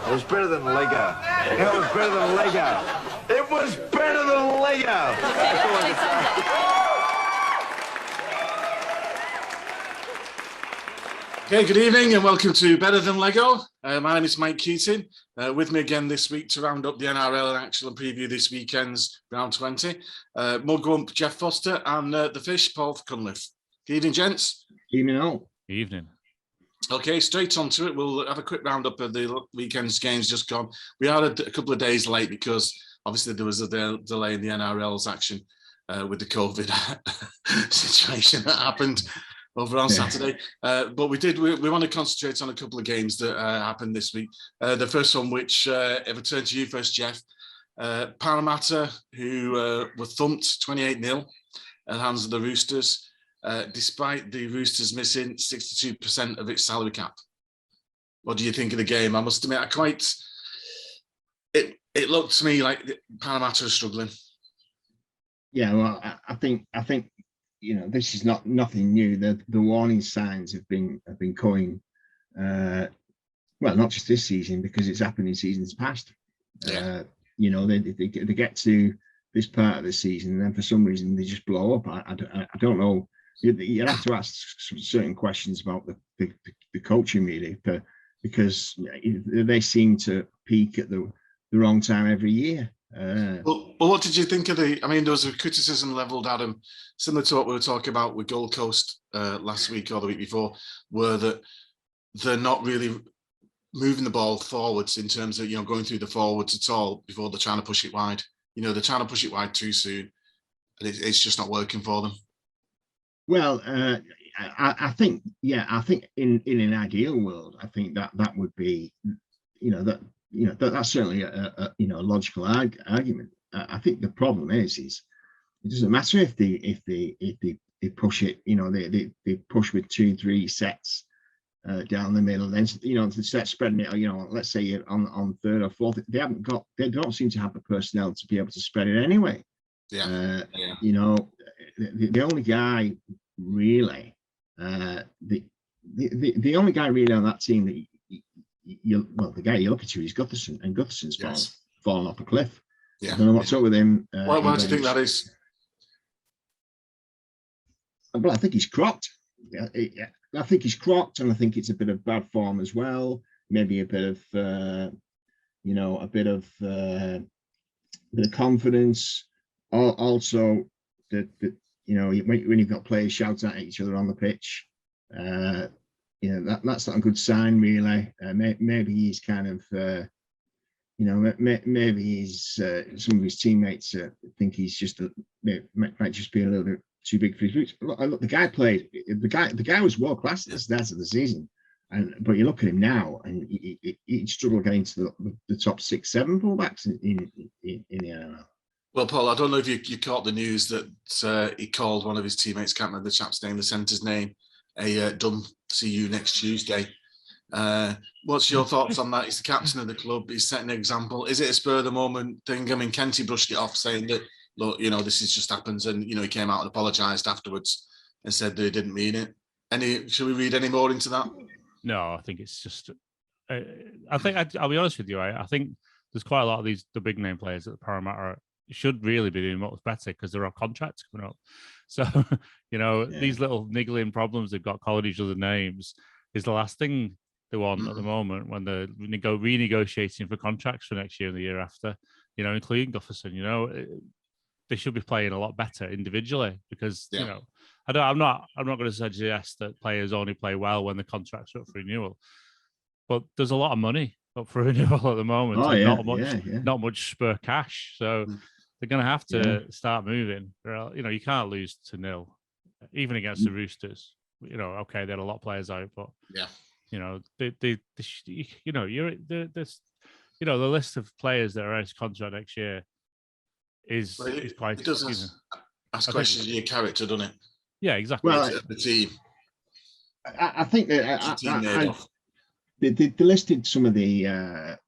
It was better than Lego. It was better than Lego. It was better than Lego. Okay, good evening and welcome to Better Than Lego. My name is Mike Keating. With me again this week to round up the NRL in action and preview this weekend's round 20. Mugwump, Geoff Foster, and the Fish, Paul for Cunliffe. Good evening, gents. Evening all. Evening. Okay, straight on to it. We'll have a quick roundup of the weekend's games just gone. We are a couple of days late because obviously there was a delay in the NRL's action with the COVID situation that happened over on Saturday. But we want to concentrate on a couple of games that happened this week. The first one, which I return to you first, Geoff. Parramatta, who were thumped 28-0 at the hands of the Roosters. Despite the Roosters missing 62% of its salary cap. What do you think of the game? I must admit, it looked to me like Parramatta are struggling. Yeah, well, I think this is nothing new. The warning signs have been coming. Well, not just this season, because it's happened in seasons past. Yeah. They get to this part of the season, and then for some reason they just blow up. I don't know. You have to ask some certain questions about the coaching really, because they seem to peak at the wrong time every year. Well, what did you think of there was a criticism levelled at them, similar to what we were talking about with Gold Coast last week or the week before, were that they're not really moving the ball forwards in terms of going through the forwards at all before they're trying to push it wide. They're trying to push it wide too soon, and it's just not working for them. Well, I think in an ideal world, I think that would be, that's certainly a logical argument. I think the problem is it doesn't matter if they push it, they push with 2-3 sets down the middle, then to start spreading it. Let's say you're on third or fourth, they don't seem to have the personnel to be able to spread it anyway. Yeah. The only guy really, the only guy really on that team that the guy you look at is Gutherson, and Gutherson's fallen off a cliff. Yeah. I don't know what's up with him. Why do you think that is? Well, I think he's crocked. I think he's crocked, and I think it's a bit of bad form as well. Maybe a bit of, a bit of confidence. Also, when you've got players shouting at each other on the pitch, that's not a good sign, really. Maybe he's kind of, maybe he's some of his teammates think he's just might just be a little bit too big for his boots. Look, the guy was world class at the start of the season, but you look at him now, and he struggled getting to the top 6-7 fullbacks in the NRL. Well, Paul, I don't know if you caught the news that he called one of his teammates, can't remember the chap's name, the centre's name, done see you next Tuesday. What's your thoughts on that? He's the captain of the club. He's setting an example. Is it a spur of the moment thing? Kenty brushed it off, saying that, look, this is just happens, and he came out and apologised afterwards and said that he didn't mean it. Should we read any more into that? No, I think it's just. I'll be honest with you. I think there's quite a lot of the big name players at the Parramatta should really be doing much better because there are contracts coming up. So, these little niggling problems they've got calling each other names is the last thing they want at the moment when they're renegotiating for contracts for next year and the year after, including Gutherson. They should be playing a lot better individually because, I'm not going to suggest that players only play well when the contracts are up for renewal, but there's a lot of money up for renewal at the moment. Not much spare cash. So they're going to have to start moving. You can't lose to 0, even against the Roosters. Okay, they had a lot of players out, but the list of players that are out of contract next year is quite. It does ask questions of your character, doesn't it? Yeah, exactly. Well, the team. I think that they listed some of the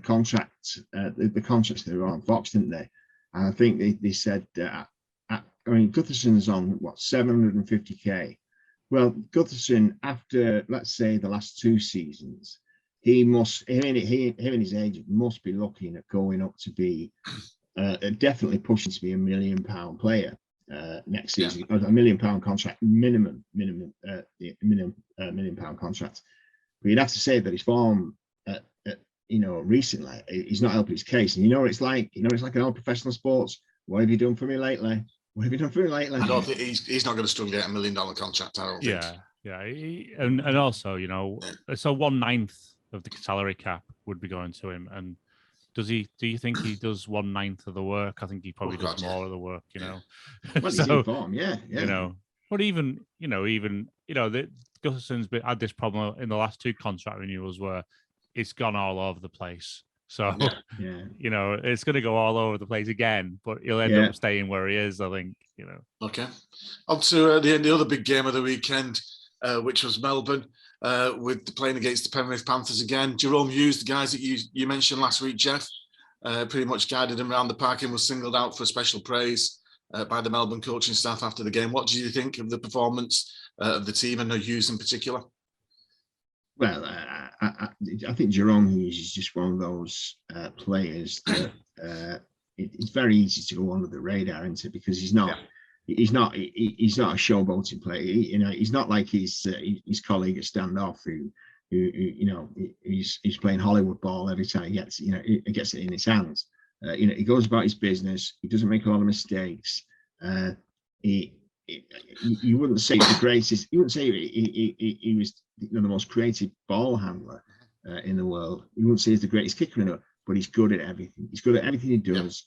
contracts, the contracts that were on Fox, didn't they? And I think they said, Gutherson's on 750k. Well, Gutherson, after let's say the last 2 seasons, him and his agent must be looking at going up to be definitely pushing to be £1 million player next season. A £1 million contract minimum £1 million contract. But you'd have to say that his form, recently, he's not helping his case. And it's like in all professional sports. What have you done for me lately? What have you done for me lately? I don't think he's not going to struggle to get $1 million contract. I don't think. Yeah. And also, so 1/9 of the salary cap would be going to him. And do you think he does 1/9 of the work? I think he probably does more of the work, Well, he's in form, yeah. But even Gustafson's had this problem in the last 2 contract renewals where it's gone all over the place. So, it's going to go all over the place again, but he'll end up staying where he is, I think, Okay. On to the other big game of the weekend, which was Melbourne, with playing against the Penrith Panthers again. Jerome Hughes, the guys that you mentioned last week, Geoff, pretty much guided him around the park and was singled out for special praise by the Melbourne coaching staff after the game. What do you think of the performance of the team and Hughes in particular? Well, I think Jerome Hughes is just one of those players that it's very easy to go under the radar, isn't it? Because he's not a showboating player. He's not like his colleague at Standoff who he's playing Hollywood ball every time he gets it in his hands. He goes about his business. He doesn't make a lot of mistakes. You wouldn't say he's the greatest. You wouldn't say he was the most creative ball handler in the world. You wouldn't say he's the greatest kicker in the world, but he's good at everything. He's good at everything he does.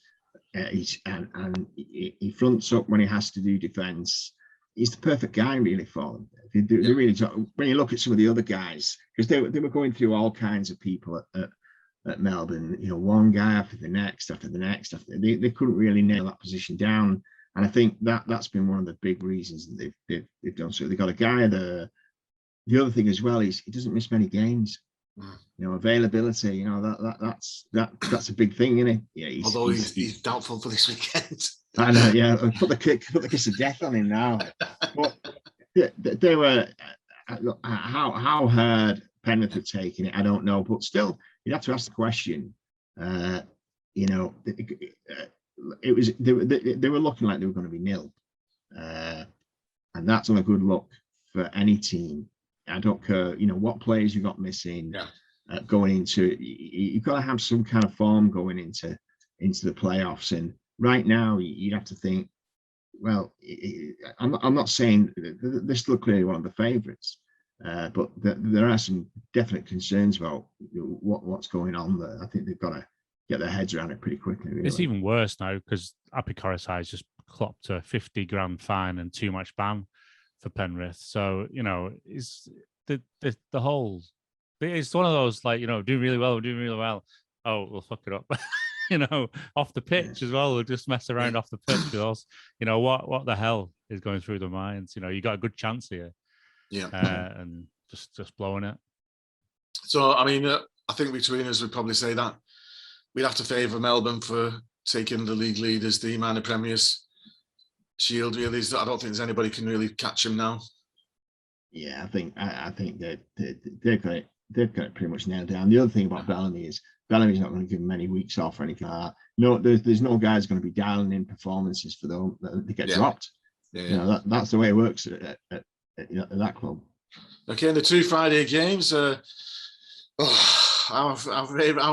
He fronts up when he has to do defence. He's the perfect guy really for them. They really talk, when you look at some of the other guys, because they were going through all kinds of people at Melbourne. One guy after the next. They couldn't really nail that position down. And I think that's been one of the big reasons that they've done so. They've got a guy there. The other thing as well is he doesn't miss many games. Availability. That's a big thing, isn't it? Although he's doubtful for this weekend. I know. Yeah, put the kiss of death on him now. But they were how hard Penrith had taken it. I don't know, but still, you'd have to ask the question. It was they were looking like they were going to be nil, and that's not a good look for any team. I don't care, what players you got missing. Going into, you've got to have some kind of form going into the playoffs. And right now, you'd have to think, well, I'm not saying they're still clearly one of the favourites, but there are some definite concerns about what's going on there. I think they've got to get their heads around it pretty quickly. Really. It's even worse now because Happy Coruscant's just clocked a 50 grand fine and 2-match ban for Penrith. So it's the whole. It's one of those doing really well. Oh, we'll fuck it up. Off the pitch as well. We'll just mess around off the pitch. Because, what the hell is going through their minds? You got a good chance here. And just blowing it. So I think between us we'd probably say that we'd have to favour Melbourne for taking the league lead as the Minor Premiers Shield. Really, I don't think there's anybody can really catch them now. Yeah, I think that they've got it pretty much nailed down. The other thing about Bellamy is Bellamy's not going to give them many weeks off or anything like that. No, there's no guys going to be dialing in performances for them that get dropped. That's the way it works at that club. Okay, and the 2 Friday games. Our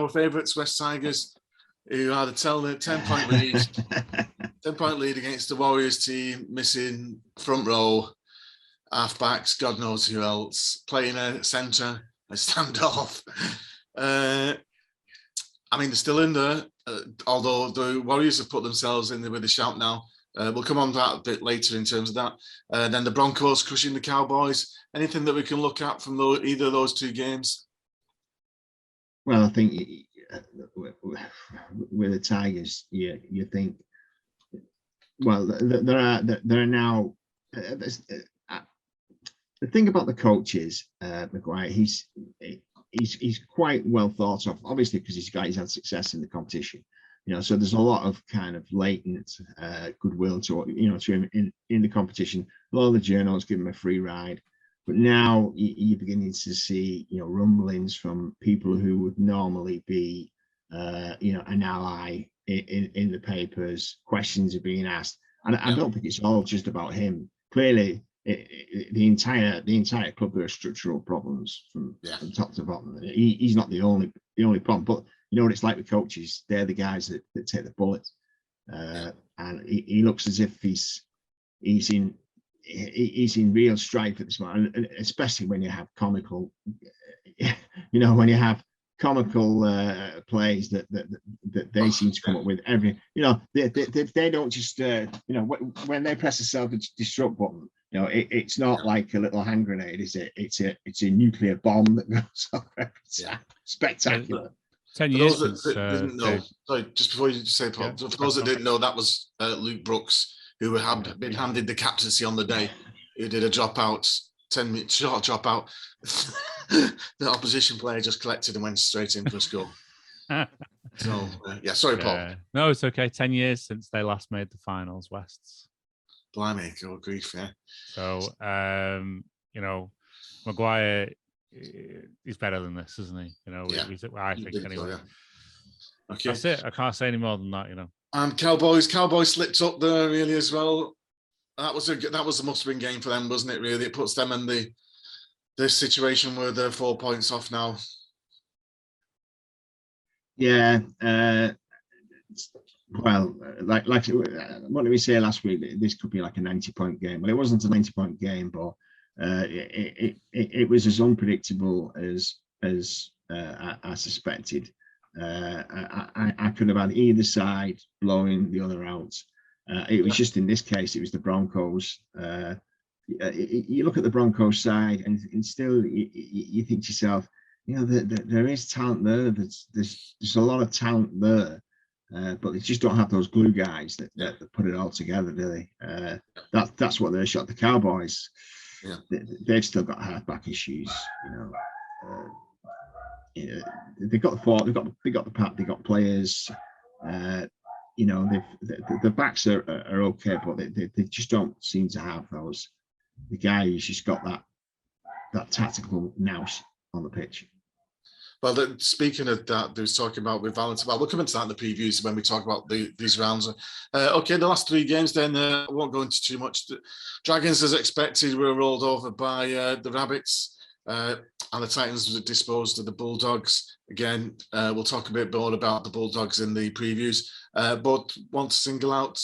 favourites, West Tigers, who had a 10-point lead, 10-point lead against the Warriors team, missing front row, half-backs, God knows who else, playing a centre, a standoff. They're still in there, although the Warriors have put themselves in there with a shout now. We'll come on to that a bit later in terms of that. Then the Broncos crushing the Cowboys. Anything that we can look at from either of those 2 games? Well, I think with the Tigers, you think, well, there are now. The thing about the coach is Maguire. He's quite well thought of, obviously, because he's had success in the competition. So there's a lot of kind of latent goodwill to him in the competition. A lot of the journals give him a free ride. But now you're beginning to see, rumblings from people who would normally be, an ally in the papers. Questions are being asked, and I don't think it's all just about him. Clearly, the entire club, there are structural problems from top to bottom. He's not the only problem, but you know what it's like with coaches. They're the guys that take the bullet, and he looks as if he's in real strife at this moment, and especially when you have comical, when you have comical plays that they seem to come up with every, they don't just, when they press the self-destruct button, it's not like a little hand grenade, is it? It's a nuclear bomb that goes off every time. Spectacular. 10 years For those that didn't know, sorry, just before you say, Paul, for those that didn't know, that was Luke Brooks, who had been handed the captaincy on the day, who did a dropout, 10-minute short dropout. The opposition player just collected and went straight in for a score. So, sorry, Paul. No, it's okay. 10 years since they last made the finals, Wests. Blimey, good grief, yeah. So, Maguire, he's better than this, isn't he? I think anyway. So, okay. That's it. I can't say any more than that, And Cowboys slipped up there really as well. That was a must-win game for them, wasn't it? Really, it puts them in the situation where they're 4 points off now. Yeah. Well, like what did we say last week? This could be like a 90-point game. Well, it wasn't a 90-point game, but it was as unpredictable as I suspected. I could have had either side blowing the other out. It was just, in this case, it was the Broncos. You look at the Broncos side, and still you think to yourself, there is talent there. There's a lot of talent there, but they just don't have those glue guys that put it all together, do they? That's what they're shot. The Cowboys, they've still got halfback issues. They've got the fort, they've got the pack, they've got players. The backs are okay, but they just don't seem to have the guy who's just got that tactical nous on the pitch. Well, speaking of that, they was talking about with Valentine. Well, we'll come into that in the previews when we talk about these rounds. Okay, the last 3 games then, I won't go into too much. The Dragons, as expected, were rolled over by the Rabbits, and the Titans were disposed of the Bulldogs. Again, we'll talk a bit more about the Bulldogs in the previews, but want to single out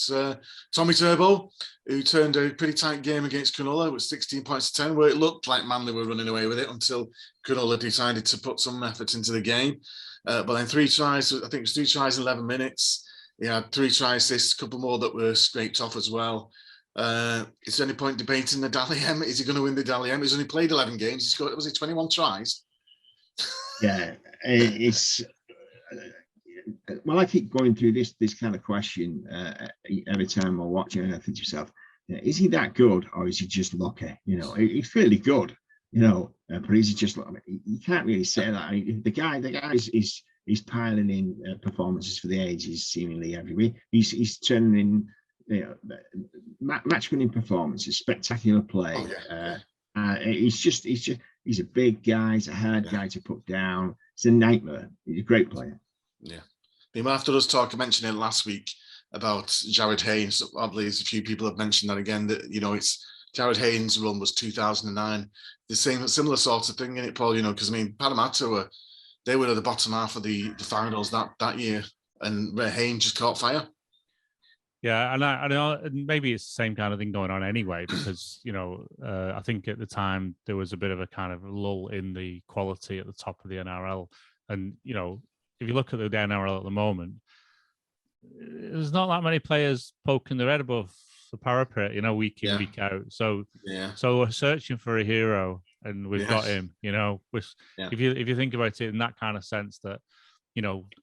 Tommy Turbo, who turned a pretty tight game against Cunliffe with 16 points to 10, where it looked like Manly were running away with it until Cunliffe decided to put some effort into the game. But then 3 tries, I think it was 3 tries in 11 minutes. He had 3 try assists, a couple more that were scraped off as well. Is there any point debating the Dally M? Is he going to win the Dally M? He's only played 11 games. He's got, was it 21 tries? Yeah, it's well, I keep going through this kind of question every time we're watching, and I think to myself, is he that good, or is he just lucky? He's fairly good, but is he just? You can't really say that. I mean, the guy is piling in performances for the ages seemingly every week. He's turning in match-winning performances, spectacular play. Oh, yeah. He's a big guy. He's a hard guy to put down. It's a nightmare. He's a great player. Yeah. After us mentioning it last week about Jared Haynes, oddly, as a few people have mentioned that again, that, it's Jared Haynes' run was 2009. The similar sort of thing in it, Paul, because, Parramatta they were at the bottom half of the finals that year, and Haynes just caught fire. Yeah, and I know maybe it's the same kind of thing going on anyway, because, I think at the time there was a bit of a kind of lull in the quality at the top of the NRL. And, if you look at the NRL at the moment, there's not that many players poking their head above the parapet, week in, week out. So we're searching for a hero, and we've got him, If you think about it in that kind of sense, that,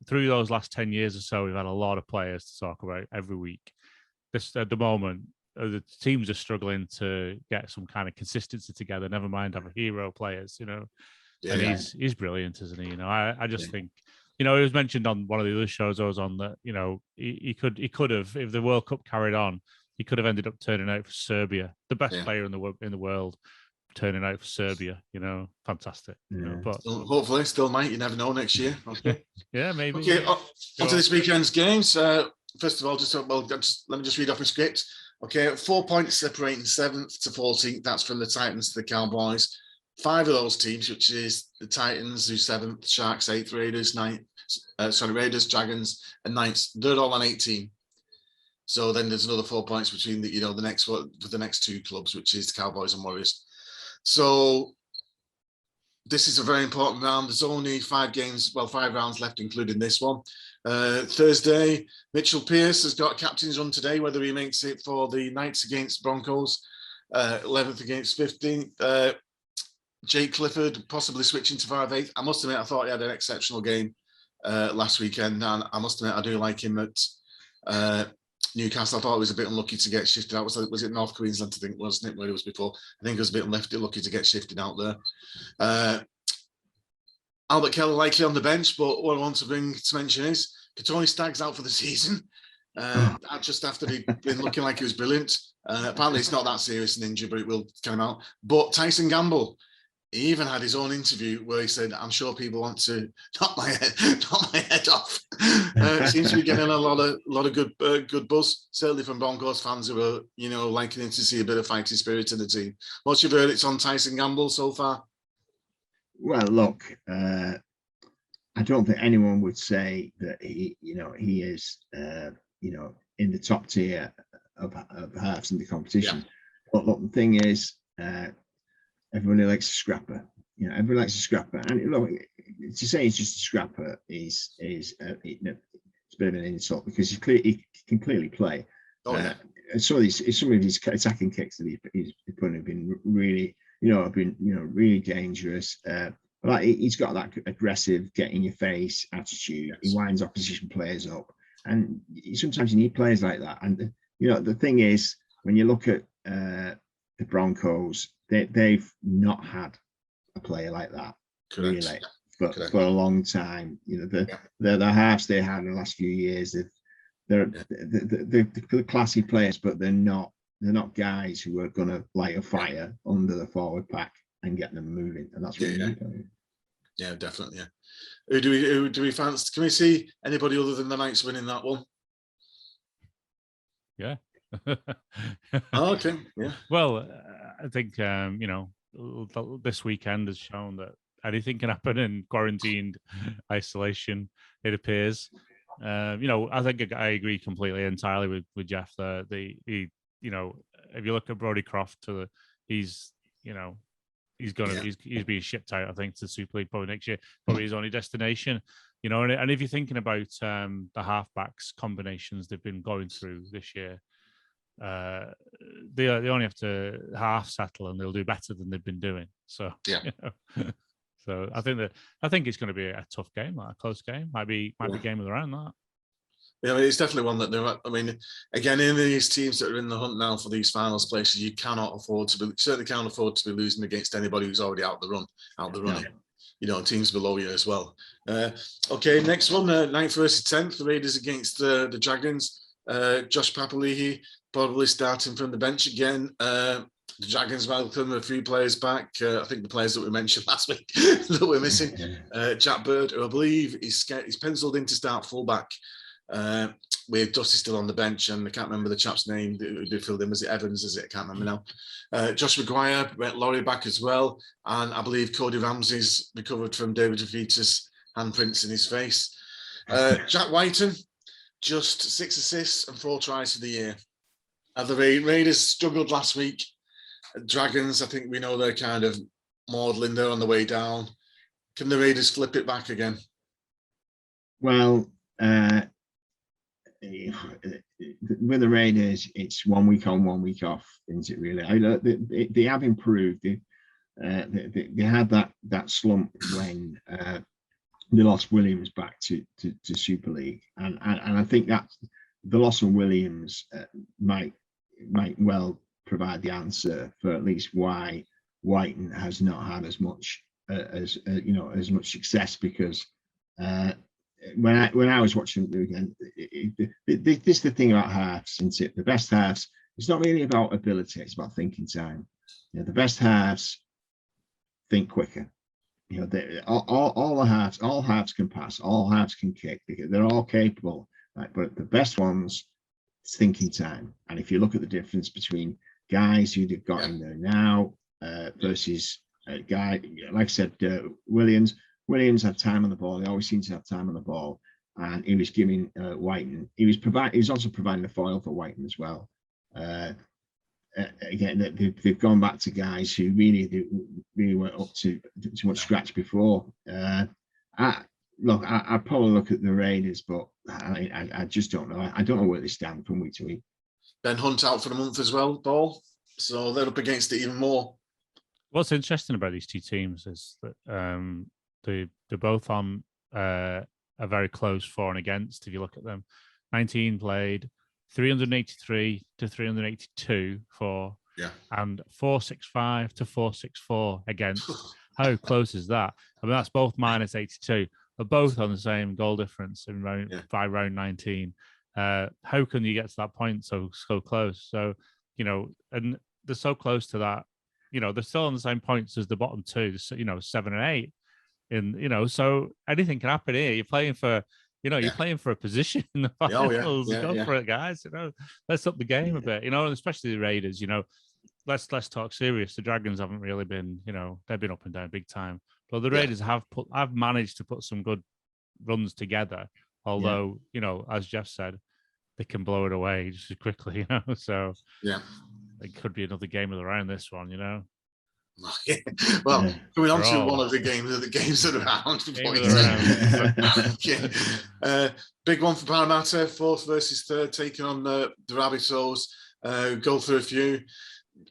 through those last 10 years or so, we've had a lot of players to talk about every week. This, at the moment, the teams are struggling to get some kind of consistency together, never mind have a hero players, and he's brilliant, isn't he? I just think, it was mentioned on one of the other shows I was on that, he could have, if the World Cup carried on, he could have ended up turning out for Serbia, the best player in the world, turning out for Serbia. Fantastic. But hopefully, still might. You never know next year. Okay. Yeah, maybe. Okay, on to this weekend's games. First of all, let me just read off my script. Okay, 4 points separating 7th to 14th. That's from the Titans to the Cowboys. 5 of those teams, which is the Titans, who's 7th, Sharks 8th, Raiders 9th. Raiders, Dragons, and 9th. They're all on 18. So then there's another 4 points between the next one for the next 2 clubs, which is the Cowboys and Warriors. So this is a very important round. There's only 5 rounds left, including this one. Thursday, Mitchell Pearce has got a captain's run today, whether he makes it for the Knights against Broncos, 11th against 15th. Jake Clifford possibly switching to 5/8. I must admit, I thought he had an exceptional game last weekend, and I must admit, I do like him at Newcastle. I thought it was a bit unlucky to get shifted out. Was it North Queensland, I think, wasn't it, where it was before? I think it was a bit unlucky to get shifted out there. Albert Keller likely on the bench, but what I want to bring to mention is Tony Stagg's out for the season. Just after he'd been looking like he was brilliant. Apparently it's not that serious an injury, but it will come out. But Tyson Gamble, he even had his own interview where he said, "I'm sure people want to knock my head off." Seems to be getting a lot of good buzz, certainly from Broncos fans who are liking to see a bit of fighting spirit in the team. What's your verdict on Tyson Gamble so far? Well, look, I don't think anyone would say that he is, in the top tier of halves in the competition. Yeah. But look, the thing is, everybody likes a scrapper. Everybody likes a scrapper. And look, to say he's just a scrapper is it's a bit of an insult, because he can clearly play. Oh, yeah. Some of his attacking kicks that he's putting have been really, really dangerous. But he's got that aggressive, get in your face attitude. Yes. He winds opposition players up, and sometimes you need players like that. And the thing is, when you look at the Broncos, they've not had a player like that. Correct. Really for a long time. The halves they had in the last few years, they're classy players, but they're not guys who are going to light a fire under the forward pack and get them moving, and that's what we need. Yeah, definitely. Yeah. Who do we fancy? Can we see anybody other than the Knights winning that one? Yeah. Oh, okay. Yeah. Well, I think this weekend has shown that anything can happen in quarantined isolation, it appears. I think I agree completely entirely with Geoff there. If you look at Brodie Croft, he's being shipped out, I think, to the Super League probably next year, probably his only destination. And if you're thinking about the halfbacks combinations they've been going through this year, they only have to half settle and they'll do better than they've been doing. So yeah. So I think it's going to be a tough game, like a close game. Might be game of the round, that. Yeah, it's definitely one that again, in these teams that are in the hunt now for these finals places, you cannot afford to be, certainly can't afford to be losing against anybody who's already out the running. Yeah. Teams below you as well. Okay, next one, 9th versus 10th, the Raiders against the Dragons. Josh Papali'i probably starting from the bench again. The Dragons welcome a few players back. I think the players that we mentioned last week that we're missing. Jack Bird, who I believe he's penciled in to start fullback. With Dusty still on the bench, and I can't remember the chap's name who filled in. Was it Evans? Is it? I can't remember now. Josh McGuire, Laurie back as well, and I believe Cody Ramsey's recovered from David Vita's handprints in his face. Jack Whiten, just 6 assists and 4 tries for the year. The Raiders struggled last week. Dragons, I think we know they're kind of maudlin. They're on the way down. Can the Raiders flip it back again? Well, with the Raiders, it's 1 week on, 1 week off, isn't it? Really, they have improved. They had that slump when they lost Williams back to Super League, and I think that the loss of Williams might well provide the answer for at least why Whiten has not had as much as much success, because. When I was watching the weekend, this is the thing about halves, isn't it? The best halves, it's not really about ability, it's about thinking time. The best halves think quicker. You know, all the halves, all halves can pass, all halves can kick. They're all capable, right? But the best ones, it's thinking time. And if you look at the difference between guys who they've got in there now versus a guy like I said, Williams had time on the ball. He always seems to have time on the ball, and he was giving Whiten. He was also providing a foil for Whiten as well. Again, they've gone back to guys who really weren't up to much scratch before. I'd probably look at the Raiders, but I just don't know. I don't know where they stand from week to week. Ben Hunt out for the month as well, Paul. So they're up against it even more. What's interesting about these two teams is that they're both on a very close for and against. If you look at them, 19 played, 383 to 382 for, and 465 to 464 against. How close is that? I mean, that's both minus 82. They're both on the same goal difference by round 19. How can you get to that point so close? So, you know, and they're so close to that. You know, they're still on the same points as the bottom two. You know, 7 and 8. You know, so anything can happen here. You're playing for. You know, you're playing for a position in the finals. Go for it, guys. You know, let's up the game a bit. You know, and especially the Raiders. You know, let's talk serious. The Dragons haven't really been. You know, they've been up and down big time. But the Raiders have managed to put some good runs together. Although, you know, as Geoff said, they can blow it away just as quickly. You know, so it could be another game of the round. This one, you know. Well, coming on to one of the games of the round. Big one for Parramatta, 4th versus 3rd, taking on the Rabbitohs. Go through a few.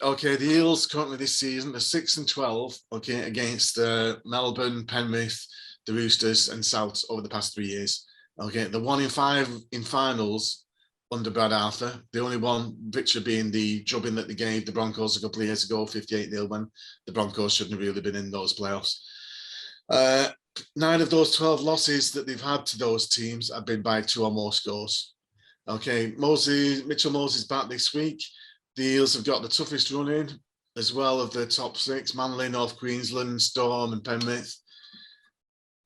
Okay, the Eels currently this season are 6 and 12. Okay, against Melbourne, Penrith, the Roosters, and South over the past 3 years. Okay, the 1 in 5 in finals under Brad Arthur. The only one picture being the drubbing that they gave the Broncos a couple of years ago, 58-0, when the Broncos shouldn't have really been in those playoffs. 9 of those 12 losses that they've had to those teams have been by 2 or more scores. Okay, Mitchell Moses back this week. The Eels have got the toughest run in as well of the top 6, Manly, North Queensland, Storm and Penrith.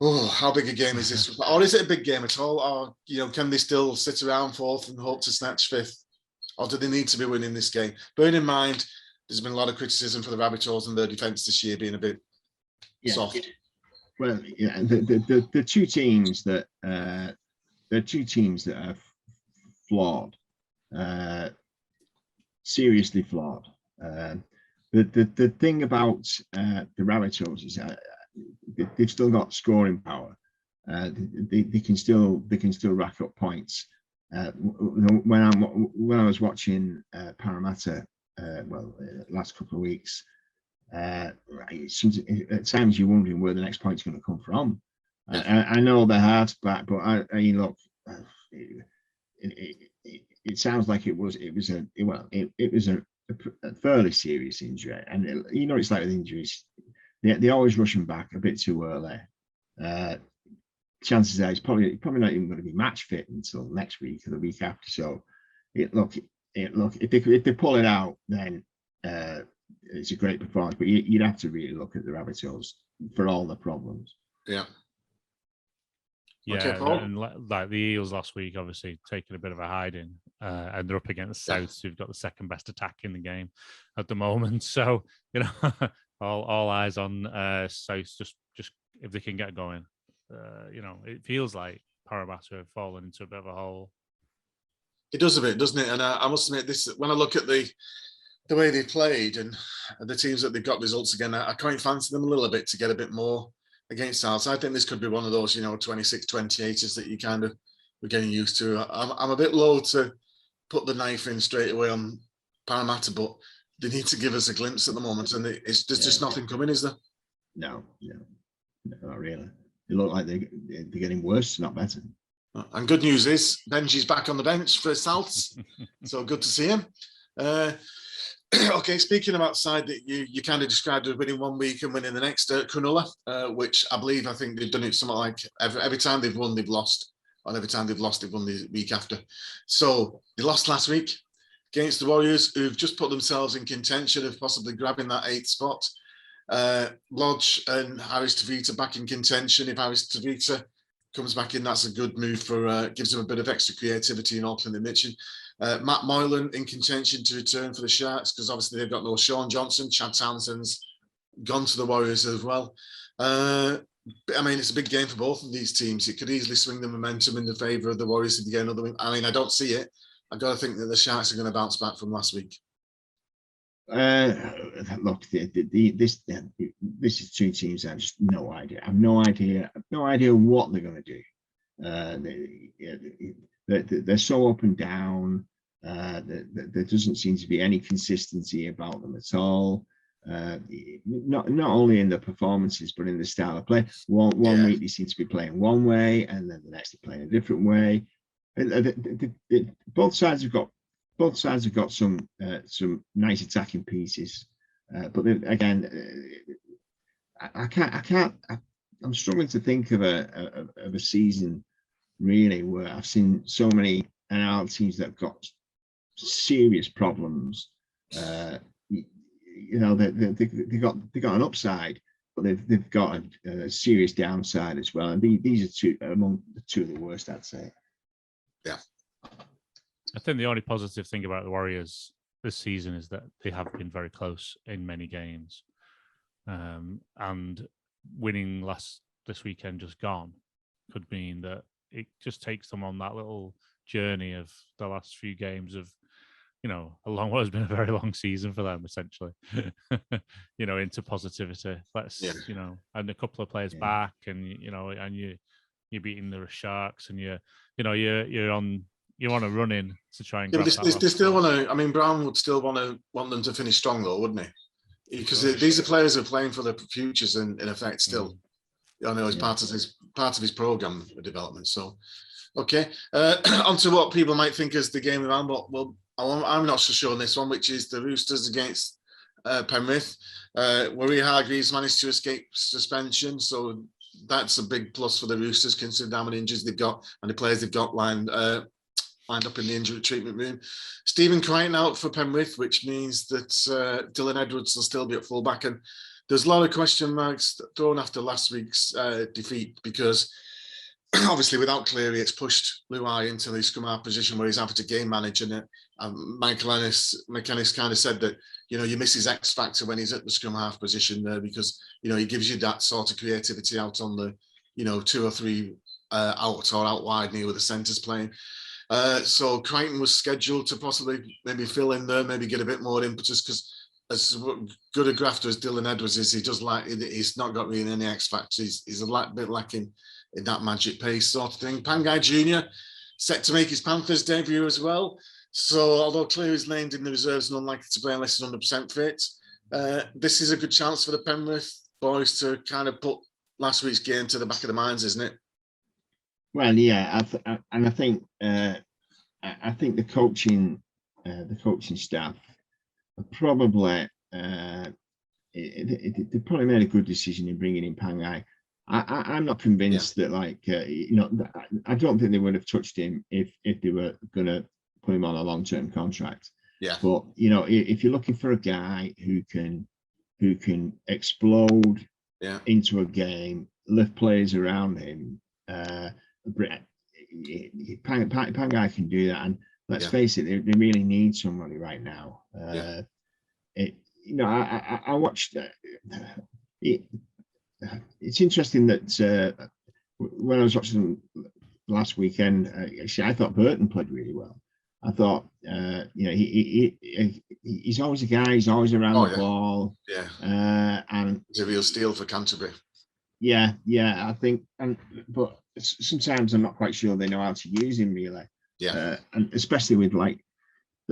Oh, how big a game is this? Or is it a big game at all? Or, you know, can they still sit around 4th and hope to snatch 5th? Or do they need to be winning this game? Bearing in mind, there's been a lot of criticism for the Rabbitohs and their defence this year being a bit soft. Well, the two teams that are flawed, seriously flawed. The thing about the Rabbitohs is they've still got scoring power. They can still rack up points. When I was watching Parramatta, last couple of weeks, at times you're wondering where the next point's going to come from. I know they're hard back, but look, it sounds like it was a fairly serious injury, and you know it's like with injuries. They always rush him back a bit too early. Chances are he's probably not even going to be match fit until next week or the week after. So, look, if they pull it out, then it's a great performance. But you'd have to really look at the Rabbitohs for all the problems. Yeah. Yeah, okay, and like the Eels last week, obviously taking a bit of a hiding, and they're up against South, who've got the second best attack in the game at the moment. So, you know, all eyes on South. Just if they can get going, you know, it feels like Parramatta have fallen into a bit of a hole. It does a bit, doesn't it? And I must admit, this when I look at the way they played and the teams that they've got results again, I quite fancy them a little bit to get a bit more against South. I think this could be one of those, you know, 26-28s that you kind of were getting used to. I'm a bit low to put the knife in straight away on Parramatta, but they need to give us a glimpse at the moment, and there's just nothing coming, is there? No, not really. They look like they're getting worse, not better. And good news is Benji's back on the bench for Souths, so good to see him. Okay, speaking of outside, that you kind of described as winning one week and winning the next, Cunliffe, which I think they've done it something like every time they've won, they've lost, and every time they've lost, they've won the week after. So they lost last week against the Warriors, who've just put themselves in contention of possibly grabbing that 8th spot. Lodge and Harris Tavita back in contention. If Harris Tavita comes back in, that's a good move for gives them a bit of extra creativity in Auckland and Mitchell. Matt Moylan in contention to return for the Sharks because obviously they've got no Sean Johnson. Chad Townsend's gone to the Warriors as well. I mean, it's a big game for both of these teams. It could easily swing the momentum in the favour of the Warriors if they get another win. I mean, I don't see it. I've got to think that the Sharks are going to bounce back from last week. Look, this is two teams I have just no idea. I have no idea what they're going to do. They're so up and down. There doesn't seem to be any consistency about them at all. Not only in the performances but in the style of play. One week they seem to be playing one way, and then the next they're playing a different way. Both sides have got some nice attacking pieces, but then, again, I'm struggling to think of a season really where I've seen so many NRL teams that have got serious problems. You know, they got an upside, but they've got a serious downside as well. And these are among the two of the worst, I'd say. Yeah. I think the only positive thing about the Warriors this season is that they have been very close in many games. And winning this weekend just gone could mean that it just takes them on that little journey of the last few games of, you know, what has been a very long season for them, essentially, you know, into positivity. You know, and a couple of players back, and, you know, and you're beating the Sharks, and you're on a run in to try and grab that. They still want to. I mean, Brown would still want them to finish strong, though, wouldn't he? Because these are players who are playing for the futures, in effect, still. I know, as part of his program development. So, okay, on to what people might think is the game of round. Well, I'm not so sure on this one, which is the Roosters against Penrith. Warri Hargreaves managed to escape suspension, so that's a big plus for the Roosters, considering how many injuries they've got and the players they've got lined up in the injury treatment room. Stephen Crichton out for Penrith, which means that Dylan Edwards will still be at fullback. And there's a lot of question marks thrown after last week's defeat, because obviously without Cleary, it's pushed Luai into the scrum half position where he's having to game manage. And Michael Ennis kind of said that, you know, you miss his X factor when he's at the scrum half position there, because, you know, he gives you that sort of creativity out on the, you know, 2 or 3 out or out wide near where the centre's playing. So Crichton was scheduled to possibly maybe fill in there, maybe get a bit more impetus, because as good a grafter as Dylan Edwards is, he's not got really any X factor. He's a bit lacking in that magic pace sort of thing. Pangai Jr. set to make his Panthers debut as well. So although Cleary's named in the reserves and unlikely to play unless he's 100% fit, this is a good chance for the Penrith boys to kind of put last week's game to the back of the minds, isn't it? Well, yeah, I think the coaching staff probably they probably made a good decision in bringing in Pangai. I'm not convinced that, like, you know, I don't think they would have touched him if they were going to put him on a long-term contract. Yeah. But, you know, if you're looking for a guy who can explode into a game, lift players around him, Pangai can do that. And let's face it, they really need somebody right now. You know, I watched it. It's interesting that when I was watching them last weekend, actually, I thought Burton played really well. I thought, you know, he's always a guy. He's always around the ball. Yeah. And he's a real steal for Canterbury. Yeah, I think. But sometimes I'm not quite sure they know how to use him really. Yeah. And especially with, like,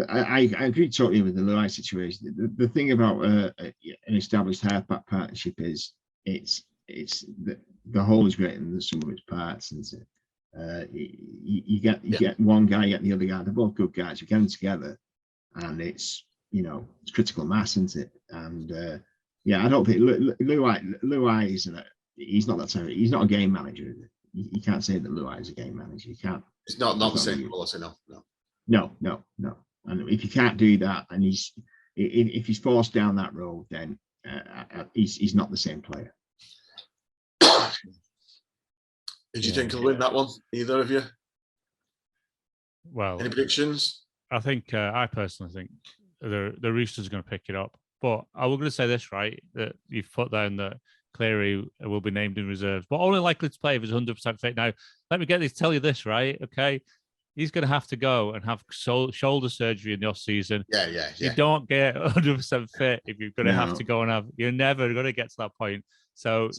I agree totally with the Luai situation. The thing about an established halfback partnership is it's the whole is greater than the sum of its parts, isn't it? You get one guy, you get the other guy. They're both good guys. You get them together, and it's, you know, it's critical mass, isn't it? And I don't think Luai isn't. He's not that type. He's not a game manager. You can't say that Luai is a game manager. You can't. It's not the same quality. No. And if you can't do that, and if he's forced down that road, then he's not the same player. Did you think he'll win that one? Either of you? Well, any predictions? I think I personally think the Roosters are going to pick it up. But I was going to say this, right? That you've put down that Cleary will be named in reserves, but only likely to play if he's 100% fit. Now, let me tell you this, right? Okay. He's going to have to go and have shoulder surgery in the off season. Yeah. You don't get 100% fit if you're going to have to go and you're never going to get to that point. So,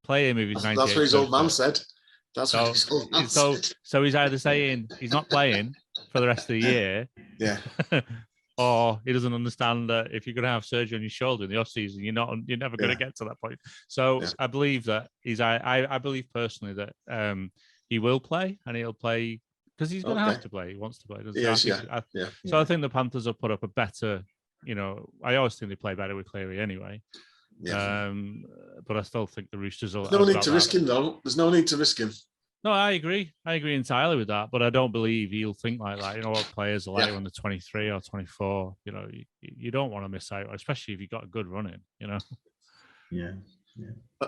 play him if he's 98%. That's what his old man said. So he's either saying he's not playing for the rest of the year. Yeah. Or he doesn't understand that if you're going to have surgery on your shoulder in the off season, you're never going to get to that point. So I believe that I believe personally that he will play, and he'll play because he's going to have to play. He wants to play. So I think the Panthers will put up a better. I always think they play better with Cleary anyway. Yeah. But I still think the Roosters will. There's no need to risk him, though. There's no need to risk him. No, I agree. I agree entirely with that. But I don't believe he'll think like that. You know what players are like when they're 23 or 24. You don't want to miss out, especially if you've got a good run in. Yeah.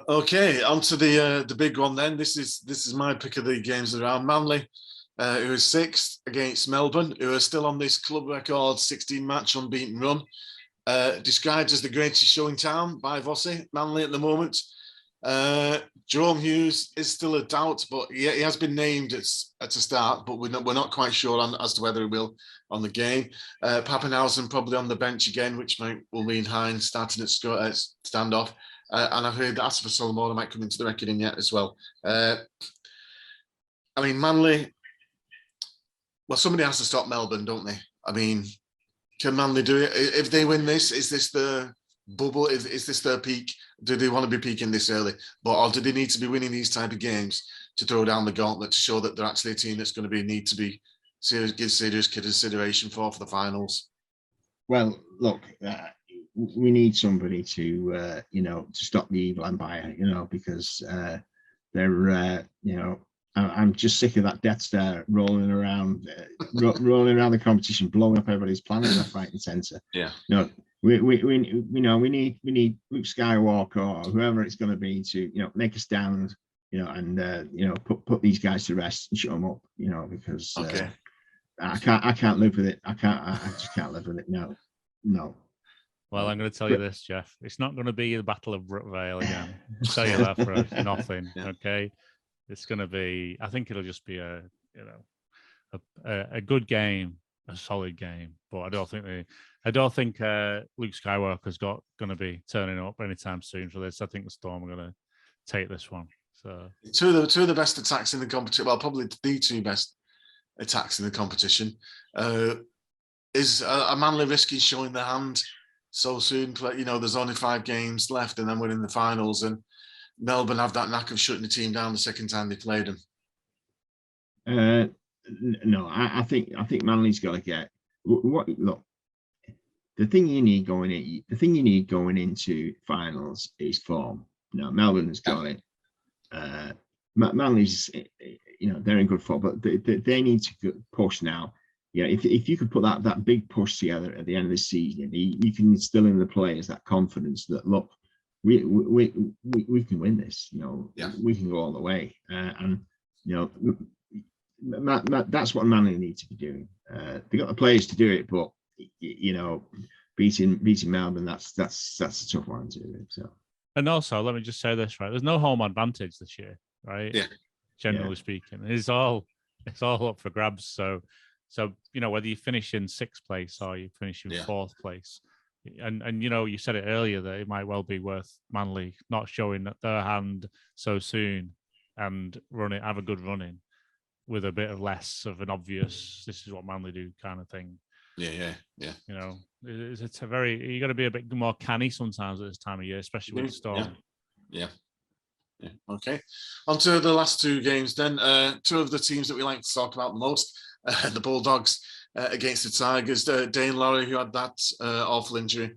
Okay, on to the big one then. This is my pick of the games around. Manly, who is 6th against Melbourne, who are still on this club record 16-match unbeaten run. Described as the greatest show in town by Vossi, Manly at the moment. Jerome Hughes is still a doubt, but he has been named at a start, but we're not quite sure as to whether he will on the game. Pappenhausen probably on the bench again, which will mean Hines starting at standoff. And I've heard that Asper Solomona might come into the reckoning yet as well. Manly, well, somebody has to stop Melbourne, don't they? Can Manly do it? If they win this, is this the bubble? Is this their peak? Do they want to be peaking this early? Or do they need to be winning these type of games to throw down the gauntlet to show that they're actually a team that's going to need to be give serious consideration for the finals? Well, look, we need somebody to stop the evil empire, because they're I'm just sick of that Death Star rolling around the competition, blowing up everybody's planet left, right, and centre. Yeah. We need Luke Skywalker or whoever it's going to be to make a stand, and put these guys to rest and shut them up, because I can't live with it. I just can't live with it. No. Well, I'm going to tell you this, Geoff. It's not going to be the Battle of Brookvale again. I'll tell you that for nothing. Okay. It's going to be. I think it'll just be a good game, a solid game. But I don't think Luke Skywalker's going to be turning up anytime soon for this. I think the Storm are going to take this one. So two of the best attacks in the competition. Well, probably the two best attacks in the competition. Is a Manly risky showing their hand so soon? There's only 5 games left, and then we're in the finals, and Melbourne have that knack of shutting the team down the second time they played them. No, I think Manly's got to get look. The thing you need going into finals is form. No, Melbourne's got it. Manly's, they're in good form, but they need to push now. Yeah, if you could put that big push together at the end of the season, you can instill in the players that confidence that look, we can win this. We can go all the way, and that's what Manly need to be doing. They got the players to do it, but beating Melbourne, that's a tough one to do. So, and also let me just say this, right? There's no home advantage this year, right? Yeah. Generally speaking, it's all up for grabs. So whether you finish in 6th place or you finish in 4th place. And you said it earlier that it might well be worth Manly not showing their hand so soon and have a good run in with a bit of less of an obvious, this is what Manly do kind of thing. Yeah. It's you got to be a bit more canny sometimes at this time of year, especially with the Storm. Yeah. Okay. On to the last 2 games then. 2 of the teams that we like to talk about the most, the Bulldogs against the Tigers. Dane Laurie, who had that awful injury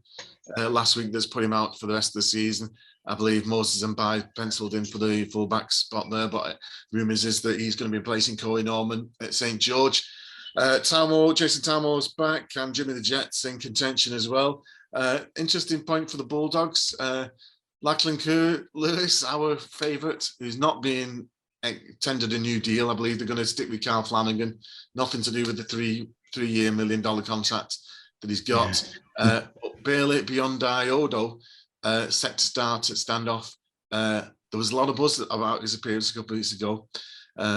last week that's put him out for the rest of the season. I believe Moses and Mbai penciled in for the fullback spot there, but rumours is that he's going to be replacing Corey Norman at St George. Jason Tamo's back, and Jimmy the Jet's in contention as well. Interesting point for the Bulldogs. Lachlan Lewis, our favourite, who's not being tendered a new deal. I believe they're going to stick with Carl Flanagan. Nothing to do with the three-year $1 million contract that he's got. But Bailey Biondi Odo set to start at standoff. There was a lot of buzz about his appearance a couple of weeks ago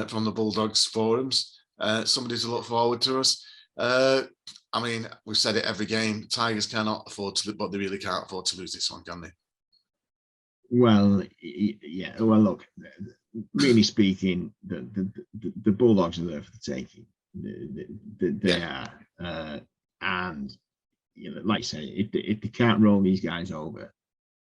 from the Bulldogs forums. Somebody to look forward to us. I mean, we've said it every game. Tigers cannot afford to, but they really can't afford to lose this one, can they? Well, yeah. Well, look. Really speaking, the Bulldogs are there for the taking. They are, and you know, like I say, if they can't roll these guys over,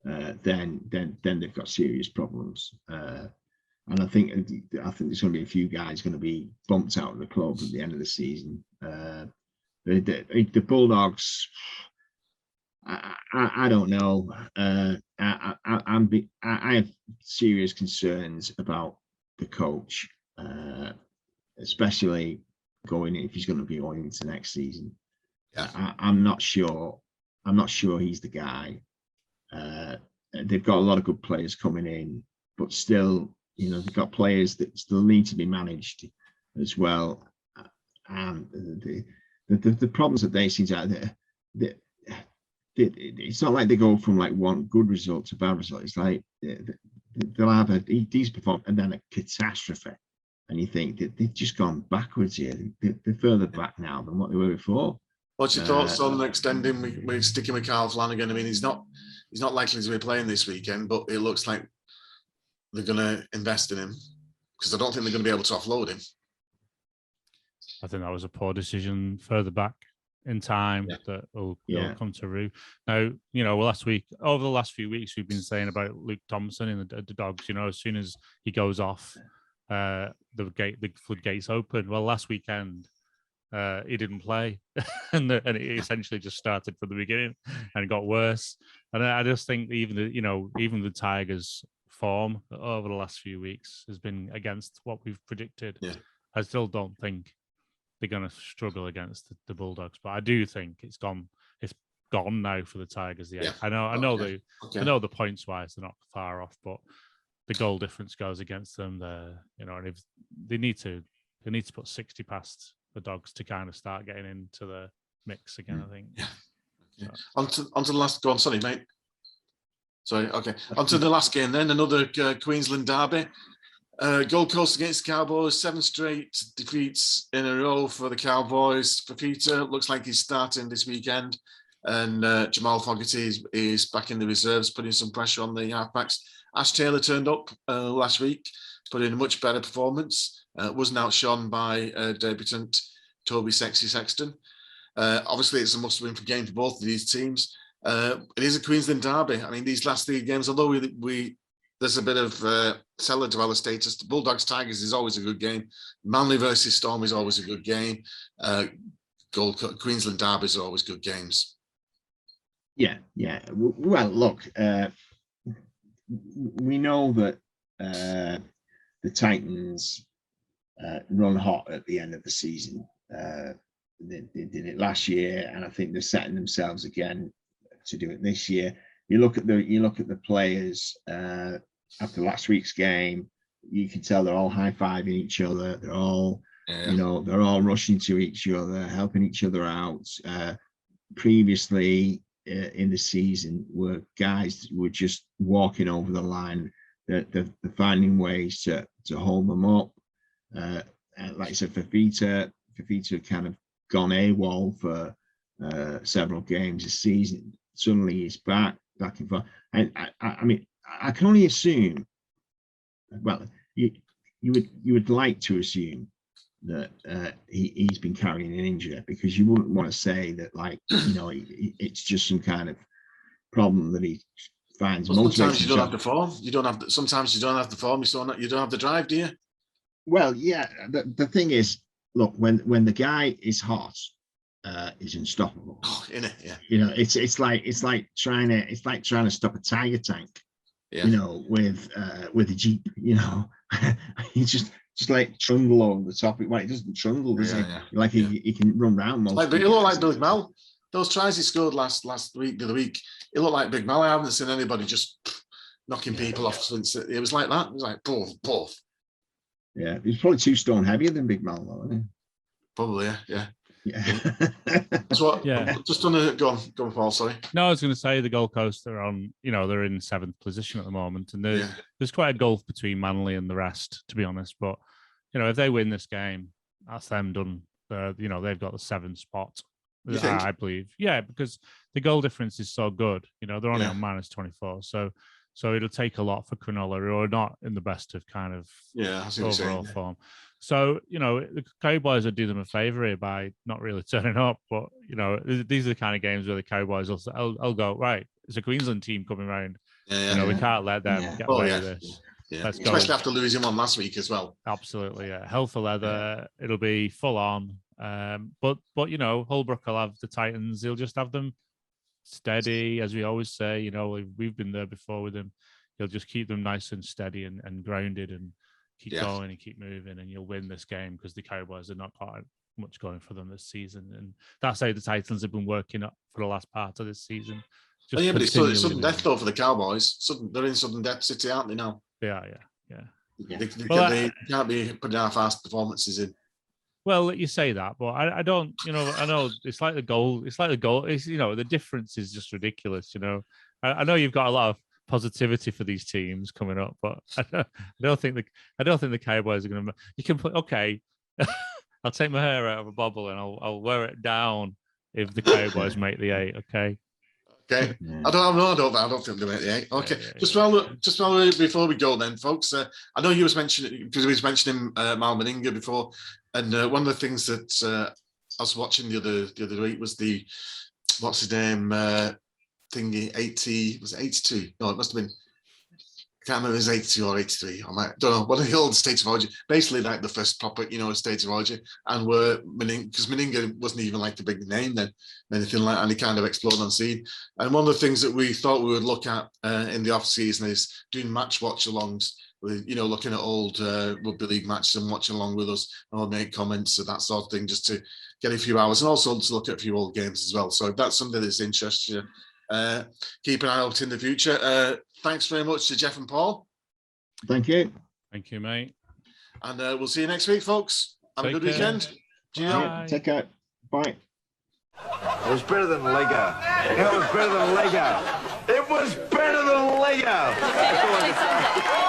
then they've got serious problems. And I think there's going to be a few guys going to be bumped out of the club at the end of the season. The Bulldogs, I don't know. I have serious concerns about the coach, especially if he's going to be going into next season. Yeah. I'm not sure. I'm not sure he's the guy. They've got a lot of good players coming in, but still, you know, they've got players that still need to be managed as well. And the problems that they seem to have, it's not like they go from like one good result to bad result. It's like they'll have these perform and then a catastrophe, and you think that they've just gone backwards here. They're further back now than what they were before. What's your thoughts on extending? We're sticking with Carl Flanagan. I mean, he's not likely to be playing this weekend, but it looks like they're going to invest in him because I don't think they're going to be able to offload him. I think that was a poor decision further back in time that will come to rue. Now, you know, over the last few weeks, we've been saying about Luke Thompson in the Dogs. You know, as soon as he goes off, the floodgates open. Well, last weekend he didn't play, and it essentially just started from the beginning and it got worse. And I just think even the Tigers' form over the last few weeks has been against what we've predicted. Yeah. I still don't think they're going to struggle against the Bulldogs, but I do think it's gone now for the Tigers. Yeah. I know the points wise they're not far off, but the goal difference goes against them. And if they need to put 60 past the Dogs to kind of start getting into the mix again. I think. Yeah. So. Onto the last. Go on, sorry, mate. Sorry. Okay. Onto the last game then. Another Queensland derby. Gold Coast against the Cowboys, 7 straight defeats in a row for the Cowboys. Fafita looks like he's starting this weekend, and Jamal Fogarty is back in the reserves, putting some pressure on the halfbacks. Ash Taylor turned up last week, put in a much better performance. Wasn't outshone by debutant Toby Sexy Sexton. Obviously, it's a must-win for game for both of these teams. It is a Queensland derby. I mean, these last 3 games, although there's a bit of cellar dweller status. The Bulldogs Tigers is always a good game. Manly versus Storm is always a good game. Queensland derbies are always good games. Yeah. Well, look, we know that the Titans run hot at the end of the season. They did it last year, and I think they're setting themselves again to do it this year. You look at the players after last week's game. You can tell they're all high-fiving each other. They're all, they're all rushing to each other, helping each other out. Previously in the season, were guys were just walking over the line. They're finding ways to hold them up. Like I said, Fafita kind of gone AWOL for several games this season. Suddenly he's back and forth. I mean, I can only assume. Well, you would like to assume that he's been carrying an injury, because you wouldn't want to say that, like, it's just some kind of problem that he finds. Well, sometimes you don't have the form. Sometimes you don't have the form. You don't have the drive, do you? Well, yeah. The thing is, look, when the guy is hot, is unstoppable. Oh, in it, yeah. It's like trying to stop a tiger tank. Yeah. With a jeep. He just like trundle over the top. Well, he doesn't trundle, does he? Yeah. Like he can run round most. You look like Billy Mel. those tries he scored last week, the other week, it looked like Big Mal. I haven't seen anybody just knocking people off since it was like that. It was like both. Yeah, he's probably 2 stone heavier than Big Mal, though, isn't he? Probably, yeah. So just on a go on, Paul. Sorry. No, I was going to say the Gold Coast are on. They're in 7th position at the moment, and there's quite a gulf between Manly and the rest, to be honest. But if they win this game, that's them done. They've got the 7th spot. I believe, because the goal difference is so good. They're only on -24, so it'll take a lot for Cronulla, who are not in the best of kind of overall form. So, the Cowboys would do them a favour here by not really turning up. But, these are the kind of games where the Cowboys will say, I'll go, right, it's a Queensland team coming round. We can't let them get away with this. Yeah. Especially after losing one last week as well. Absolutely, yeah. Hell for leather. It'll be full on. But Holbrook will have the Titans. He'll just have them steady, as we always say. We've been there before with him. He'll just keep them nice and steady and grounded and keep going and keep moving, and you'll win this game because the Cowboys are not quite much going for them this season. And that's how the Titans have been working up for the last part of this season. But it's sudden death though for the Cowboys. They're in sudden death city, aren't they now? Yeah. They can't be putting half-assed performances in. Well, you say that, but I don't. I know it's like the goal. It's the difference is just ridiculous. I know you've got a lot of positivity for these teams coming up, but I don't think the Cowboys are going to. You can put I'll take my hair out of a bobble and I'll wear it down if the Cowboys make the 8. Okay. Okay. I don't think they'll make the 8. Okay. Just before we go, then, folks. I know you was mentioning because we was mentioning Mal Meninga before, and one of the things that I was watching the other week was the what's his name thingy 80 was it 82? No, it must have been. I can't remember if it was 82 or 83. Don't know. One of the old states of origin. Basically, like the first proper, states of origin. And because Meninga wasn't even like the big name then, anything like that, and he kind of exploded on scene. And one of the things that we thought we would look at in the off season is doing match watch alongs. With, looking at old rugby league matches and watching along with us, and I'll make comments and that sort of thing, just to get a few hours, and also to look at a few old games as well. So if that's something that's interests you, keep an eye out in the future. Thanks very much to Geoff and Paul. Thank you. Thank you, mate. And we'll see you next week, folks. Have a good weekend. Cheers. Take care. Bye. It was better than a leg out. It was better than a leg out. It was better than a leg out.